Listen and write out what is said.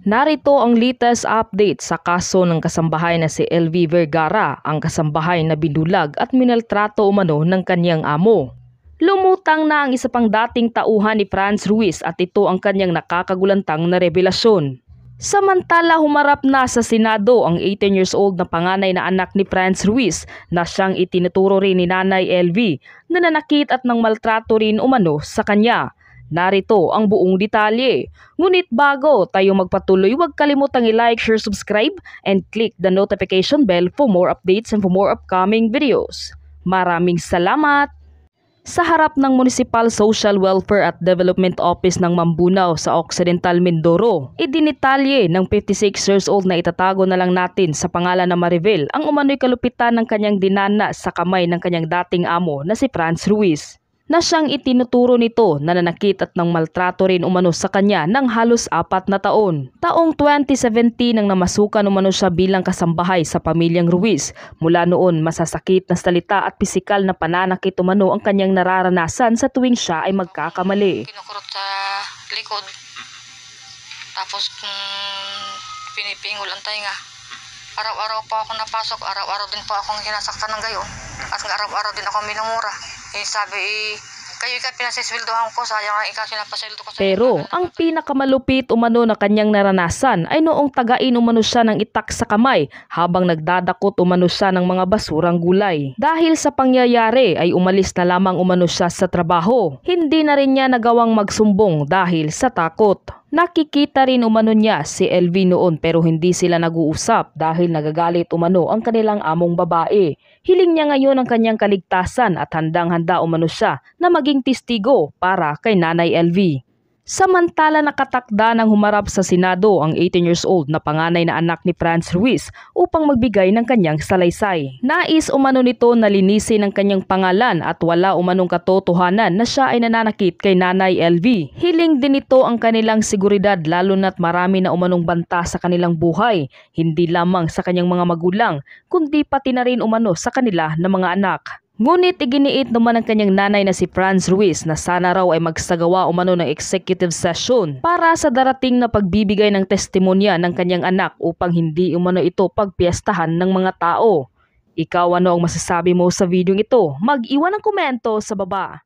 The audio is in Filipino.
Narito ang latest update sa kaso ng kasambahay na si LV Vergara, ang kasambahay na binulag at minaltrato umano ng kanyang amo. Lumutang na ang isa pang dating tauhan ni Franz Ruiz at ito ang kanyang nakakagulantang na revelasyon. Samantala, humarap na sa Senado ang 18 years old na panganay na anak ni Franz Ruiz na siyang itinuturo rin ni Nanay LV na nanakit at nang maltrato rin umano sa kanya. Narito ang buong detalye. Ngunit bago tayo magpatuloy, huwag kalimutang i-like, share, subscribe, and click the notification bell for more updates and for more upcoming videos. Maraming salamat! Sa harap ng Municipal Social Welfare at Development Office ng Mambunaw sa Occidental Mindoro, idinitalye ng 56 years old na itatago na lang natin sa pangalan na Maribel ang umano'y kalupitan ng kanyang dinana sa kamay ng kanyang dating amo na si Franz Ruiz, na siyang itinuturo nito na nanakit at nang maltrato rin umano sa kanya ng halos 4 na taon. Taong 2017 nang namasukan umano siya bilang kasambahay sa pamilyang Ruiz. Mula noon, masasakit na salita at pisikal na pananakit umano ang kanyang nararanasan sa tuwing siya ay magkakamali. Kinukurot sa likod. Tapos pinipingol ang tainga. Araw-araw po ako napasok, araw-araw din po akong hinasaktan ng gayon. At araw-araw din ako minumura. Sabi, kayo pinasisweldohan ko, sayang ang ikaw sinapasweldo ko. Pero ang pinakamalupit umano na kanyang naranasan ay noong tagain umano siya ng itak sa kamay habang nagdadakot umano siya ng mga basurang gulay. Dahil sa pangyayari ay umalis na lamang umano siya sa trabaho. Hindi na rin niya nagawang magsumbong dahil sa takot. Nakikita rin umano niya si LV noon pero hindi sila nag-uusap dahil nagagalit umano ang kanilang among babae. Hiling niya ngayon ang kanyang kaligtasan at handang-handa umano siya na maging testigo para kay Nanay LV. Samantala, nakatakda ng humarap sa Senado ang 18 years old na panganay na anak ni Franz Ruiz upang magbigay ng kanyang salaysay. Nais umano nito na linisin ang kanyang pangalan at wala umanong katotohanan na siya ay nananakit kay Nanay LV. Hiling din ito ang kanilang seguridad lalo na't marami na umanong banta sa kanilang buhay, hindi lamang sa kanyang mga magulang kundi pati na rin umano sa kanila na mga anak. Ngunit iginiit naman ng kanyang nanay na si Franz Ruiz na sana raw ay magsagawa umano ng executive session para sa darating na pagbibigay ng testimonya ng kanyang anak upang hindi umano ito pagpiestahan ng mga tao. Ikaw, ano ang masasabi mo sa video ito? Mag-iwan ng komento sa baba.